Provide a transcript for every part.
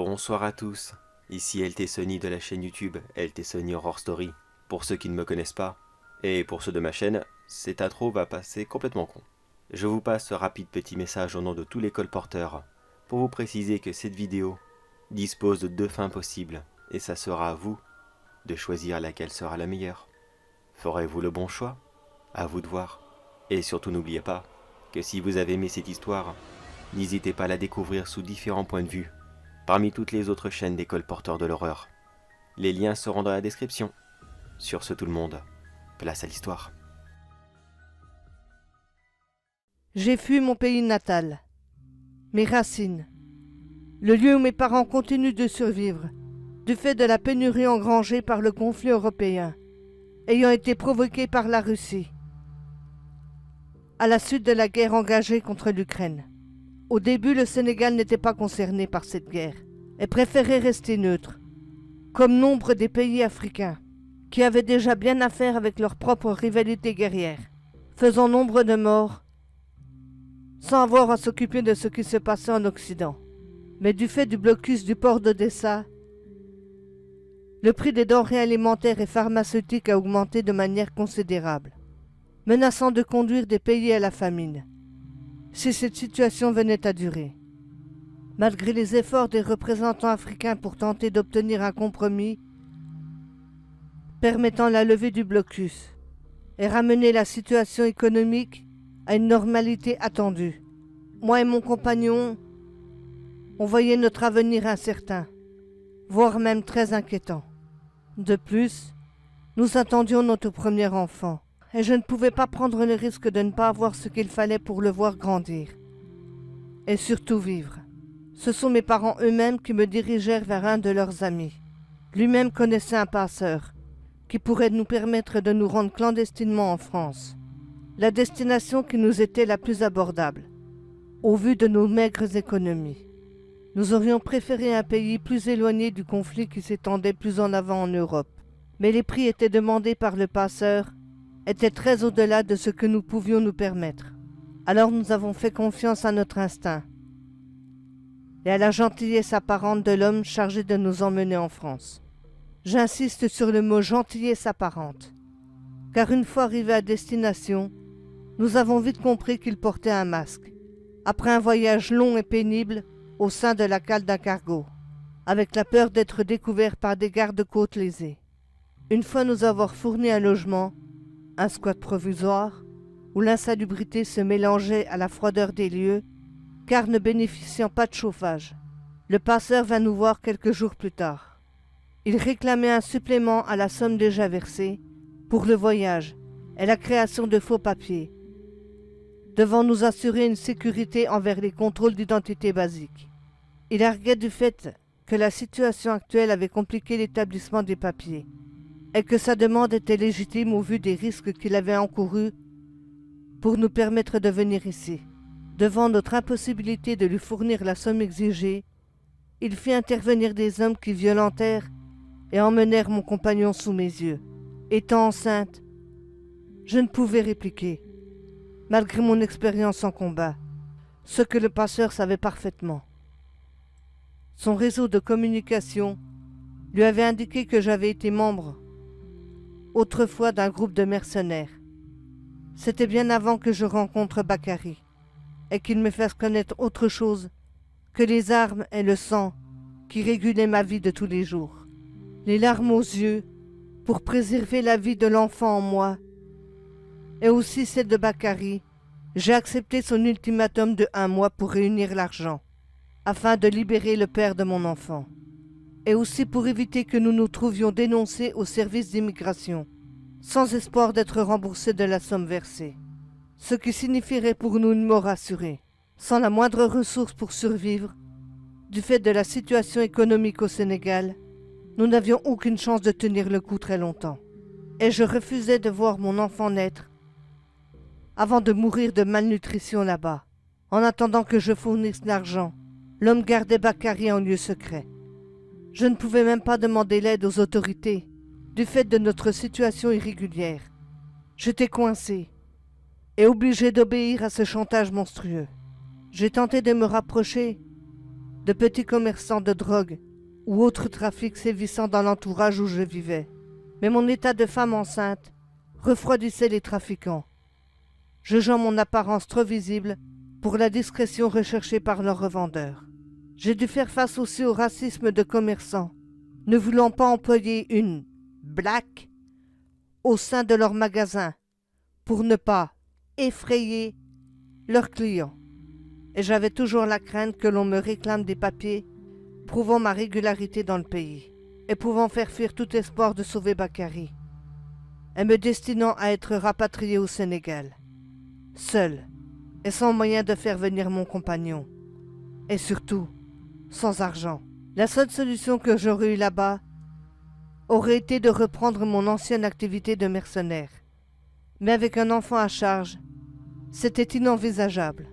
Bonsoir à tous, ici LT Sony de la chaîne YouTube LT Sony Horror Story, pour ceux qui ne me connaissent pas, et pour ceux de ma chaîne, cette intro va passer complètement con. Je vous passe ce rapide petit message au nom de tous les colporteurs, pour vous préciser que cette vidéo dispose de 2 fins possibles, et ça sera à vous de choisir laquelle sera la meilleure. Ferez-vous le bon choix? À vous de voir. Et surtout n'oubliez pas que si vous avez aimé cette histoire, n'hésitez pas à la découvrir sous différents points de vue, parmi toutes les autres chaînes des colporteurs de l'horreur. Les liens seront dans la description. Sur ce tout le monde, place à l'histoire. J'ai fui mon pays natal, mes racines, le lieu où mes parents continuent de survivre, du fait de la pénurie engrangée par le conflit européen, ayant été provoqué par la Russie, à la suite de la guerre engagée contre l'Ukraine. Au début, le Sénégal n'était pas concerné par cette guerre et préférait rester neutre, comme nombre des pays africains, qui avaient déjà bien à faire avec leur propre rivalité guerrière, faisant nombre de morts, sans avoir à s'occuper de ce qui se passait en Occident. Mais du fait du blocus du port d'Odessa, le prix des denrées alimentaires et pharmaceutiques a augmenté de manière considérable, menaçant de conduire des pays à la famine, si cette situation venait à durer. Malgré les efforts des représentants africains pour tenter d'obtenir un compromis permettant la levée du blocus et ramener la situation économique à une normalité attendue, moi et mon compagnon, on voyait notre avenir incertain, voire même très inquiétant. De plus, nous attendions notre premier enfant, et je ne pouvais pas prendre le risque de ne pas avoir ce qu'il fallait pour le voir grandir, et surtout vivre. Ce sont mes parents eux-mêmes qui me dirigèrent vers un de leurs amis. Lui-même connaissait un passeur, qui pourrait nous permettre de nous rendre clandestinement en France, la destination qui nous était la plus abordable, au vu de nos maigres économies. Nous aurions préféré un pays plus éloigné du conflit qui s'étendait plus en avant en Europe, mais les prix étaient demandés par le passeur étaient très au-delà de ce que nous pouvions nous permettre. Alors nous avons fait confiance à notre instinct et à la gentillesse apparente de l'homme chargé de nous emmener en France. J'insiste sur le mot gentillesse apparente, car une fois arrivés à destination, nous avons vite compris qu'il portait un masque, après un voyage long et pénible au sein de la cale d'un cargo, avec la peur d'être découvert par des gardes-côtes lésés. Une fois nous avoir fourni un logement, un squat provisoire, où l'insalubrité se mélangeait à la froideur des lieux, car ne bénéficiant pas de chauffage, le passeur vint nous voir quelques jours plus tard. Il réclamait un supplément à la somme déjà versée pour le voyage et la création de faux papiers, devant nous assurer une sécurité envers les contrôles d'identité basiques. Il arguait du fait que la situation actuelle avait compliqué l'établissement des papiers et que sa demande était légitime au vu des risques qu'il avait encourus pour nous permettre de venir ici. Devant notre impossibilité de lui fournir la somme exigée, il fit intervenir des hommes qui violentèrent et emmenèrent mon compagnon sous mes yeux. Étant enceinte, je ne pouvais répliquer, malgré mon expérience en combat, ce que le passeur savait parfaitement. Son réseau de communication lui avait indiqué que j'avais été membre autrefois d'un groupe de mercenaires. C'était bien avant que je rencontre Bakary et qu'il me fasse connaître autre chose que les armes et le sang qui régulaient ma vie de tous les jours. Les larmes aux yeux pour préserver la vie de l'enfant en moi et aussi celle de Bakary, j'ai accepté son ultimatum de 1 mois pour réunir l'argent afin de libérer le père de mon enfant, et aussi pour éviter que nous nous trouvions dénoncés au service d'immigration, sans espoir d'être remboursés de la somme versée, ce qui signifierait pour nous une mort assurée, sans la moindre ressource pour survivre. Du fait de la situation économique au Sénégal, nous n'avions aucune chance de tenir le coup très longtemps, et je refusais de voir mon enfant naître avant de mourir de malnutrition là-bas. En attendant que je fournisse l'argent, l'homme gardait Bakary en lieu secret. Je ne pouvais même pas demander l'aide aux autorités, du fait de notre situation irrégulière. J'étais coincé et obligé d'obéir à ce chantage monstrueux. J'ai tenté de me rapprocher de petits commerçants de drogue ou autres trafics sévissant dans l'entourage où je vivais. Mais mon état de femme enceinte refroidissait les trafiquants, jugeant mon apparence trop visible pour la discrétion recherchée par leurs revendeurs. J'ai dû faire face aussi au racisme de commerçants, ne voulant pas employer une « black » au sein de leur magasin pour ne pas effrayer leurs clients. Et j'avais toujours la crainte que l'on me réclame des papiers prouvant ma régularité dans le pays et pouvant faire fuir tout espoir de sauver Bakary et me destinant à être rapatrié au Sénégal, seul et sans moyen de faire venir mon compagnon, et surtout sans argent. La seule solution que j'aurais eue là-bas aurait été de reprendre mon ancienne activité de mercenaire. Mais avec un enfant à charge, c'était inenvisageable.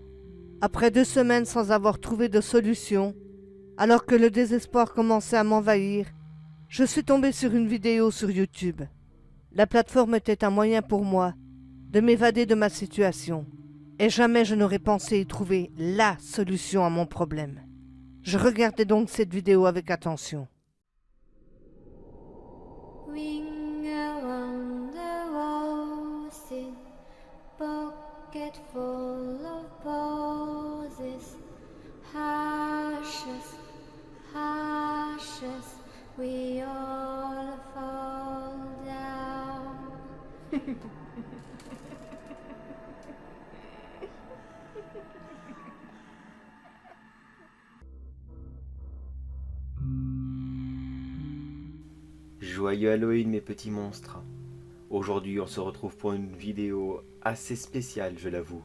Après 2 semaines sans avoir trouvé de solution, alors que le désespoir commençait à m'envahir, je suis tombé sur une vidéo sur YouTube. La plateforme était un moyen pour moi de m'évader de ma situation, et jamais je n'aurais pensé y trouver la solution à mon problème. Je regardais donc cette vidéo avec attention. Ring around the roses, pocket full of posies, ashes, ashes, we all fall down. Joyeux Halloween mes petits monstres. Aujourd'hui on se retrouve pour une vidéo assez spéciale, je l'avoue.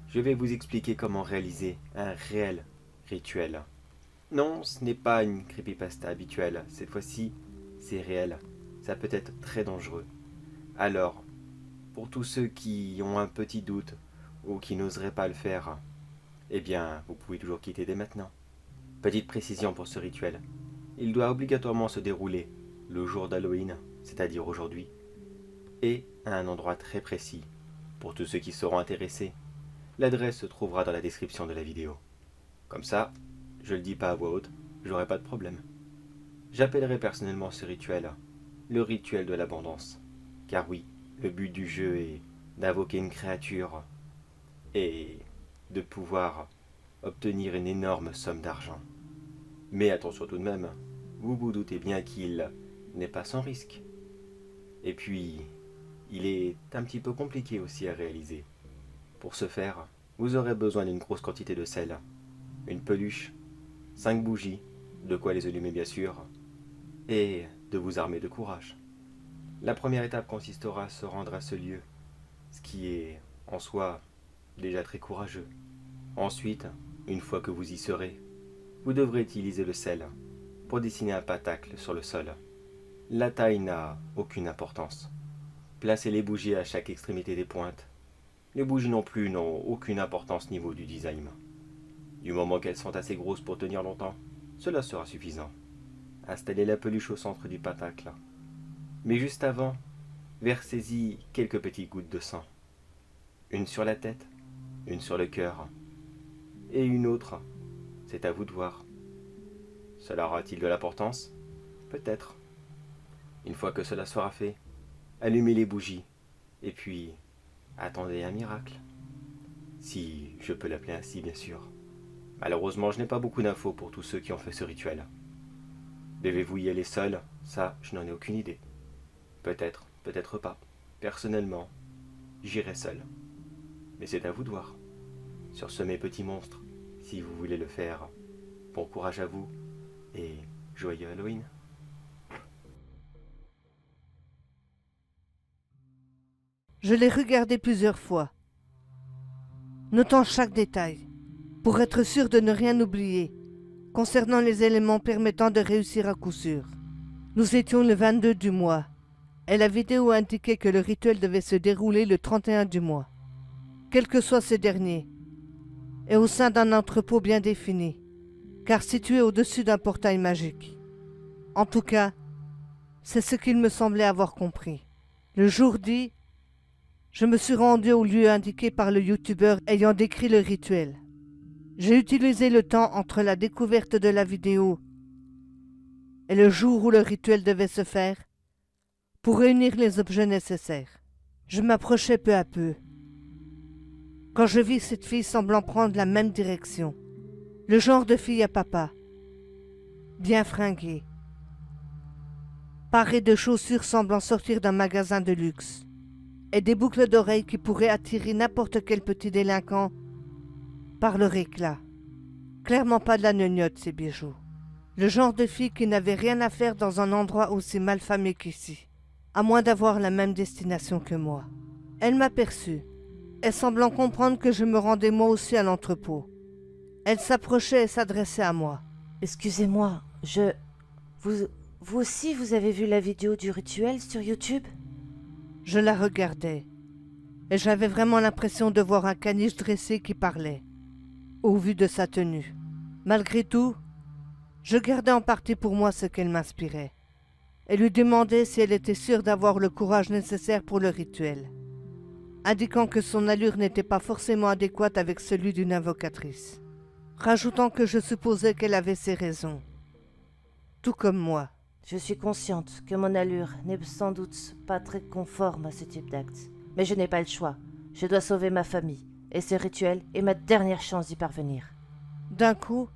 Je vais vous expliquer comment réaliser un réel rituel. Non, ce n'est pas une creepypasta habituelle, cette fois-ci c'est réel. Ça peut être très dangereux. Alors, pour tous ceux qui ont un petit doute ou qui n'oseraient pas le faire, eh bien vous pouvez toujours quitter dès maintenant. Petite précision pour ce rituel, il doit obligatoirement se dérouler le jour d'Halloween, c'est-à-dire aujourd'hui, et à un endroit très précis. Pour tous ceux qui seront intéressés, l'adresse se trouvera dans la description de la vidéo. Comme ça, je le dis pas à voix haute, j'aurai pas de problème. J'appellerai personnellement ce rituel le rituel de l'abondance. Car oui, le but du jeu est d'invoquer une créature et de pouvoir obtenir une énorme somme d'argent. Mais attention tout de même, vous vous doutez bien qu'il n'est pas sans risque. Et puis, il est un petit peu compliqué aussi à réaliser. Pour ce faire, vous aurez besoin d'une grosse quantité de sel, une peluche, 5 bougies, de quoi les allumer bien sûr, et de vous armer de courage. La première étape consistera à se rendre à ce lieu, ce qui est en soi déjà très courageux. Ensuite, une fois que vous y serez, vous devrez utiliser le sel pour dessiner un pentacle sur le sol. La taille n'a aucune importance. Placez les bougies à chaque extrémité des pointes. Les bougies non plus n'ont aucune importance niveau du design. Du moment qu'elles sont assez grosses pour tenir longtemps, cela sera suffisant. Installez la peluche au centre du pentacle. Mais juste avant, versez-y quelques petites gouttes de sang. Une sur la tête, une sur le cœur, et une autre, c'est à vous de voir. Cela aura-t-il de l'importance? Peut-être. Une fois que cela sera fait, allumez les bougies, et puis attendez un miracle. Si je peux l'appeler ainsi, bien sûr. Malheureusement, je n'ai pas beaucoup d'infos pour tous ceux qui ont fait ce rituel. Devez-vous y aller seul? Ça, je n'en ai aucune idée. Peut-être, peut-être pas. Personnellement, j'irai seul. Mais c'est à vous de voir. Sur ce, mes petits monstres, si vous voulez le faire, bon courage à vous, et joyeux Halloween. Je l'ai regardé plusieurs fois, notant chaque détail, pour être sûr de ne rien oublier concernant les éléments permettant de réussir à coup sûr. Nous étions le 22 du mois, et la vidéo indiquait que le rituel devait se dérouler le 31 du mois, quel que soit ce dernier, et au sein d'un entrepôt bien défini, car situé au-dessus d'un portail magique. En tout cas, c'est ce qu'il me semblait avoir compris. Le jour dit, je me suis rendu au lieu indiqué par le youtubeur ayant décrit le rituel. J'ai utilisé le temps entre la découverte de la vidéo et le jour où le rituel devait se faire pour réunir les objets nécessaires. Je m'approchais peu à peu, quand je vis cette fille semblant prendre la même direction. Le genre de fille à papa, bien fringuée, parée de chaussures semblant sortir d'un magasin de luxe, et des boucles d'oreilles qui pourraient attirer n'importe quel petit délinquant par leur éclat. Clairement pas de la gnognotte, ces bijoux. Le genre de fille qui n'avait rien à faire dans un endroit aussi malfamé qu'ici, à moins d'avoir la même destination que moi. Elle m'aperçut, et semblant comprendre que je me rendais moi aussi à l'entrepôt. Elle s'approchait et s'adressait à moi. Excusez-moi, Vous aussi, vous avez vu la vidéo du rituel sur YouTube? Je la regardais, et j'avais vraiment l'impression de voir un caniche dressé qui parlait, au vu de sa tenue. Malgré tout, je gardais en partie pour moi ce qu'elle m'inspirait, et lui demandais si elle était sûre d'avoir le courage nécessaire pour le rituel, indiquant que son allure n'était pas forcément adéquate avec celui d'une invocatrice, rajoutant que je supposais qu'elle avait ses raisons, tout comme moi. Je suis consciente que mon allure n'est sans doute pas très conforme à ce type d'acte. Mais je n'ai pas le choix. Je dois sauver ma famille. Et ce rituel est ma dernière chance d'y parvenir. D'un coup,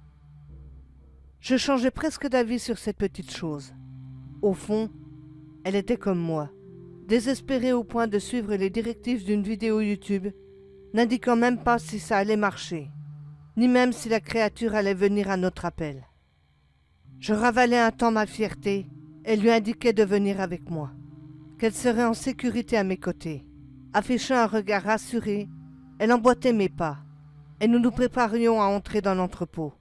je changeais presque d'avis sur cette petite chose. Au fond, elle était comme moi, désespérée au point de suivre les directives d'une vidéo YouTube, n'indiquant même pas si ça allait marcher, ni même si la créature allait venir à notre appel. Je ravalais un temps ma fierté et lui indiquais de venir avec moi, qu'elle serait en sécurité à mes côtés. Affichant un regard rassuré, elle emboîtait mes pas, et nous nous préparions à entrer dans l'entrepôt.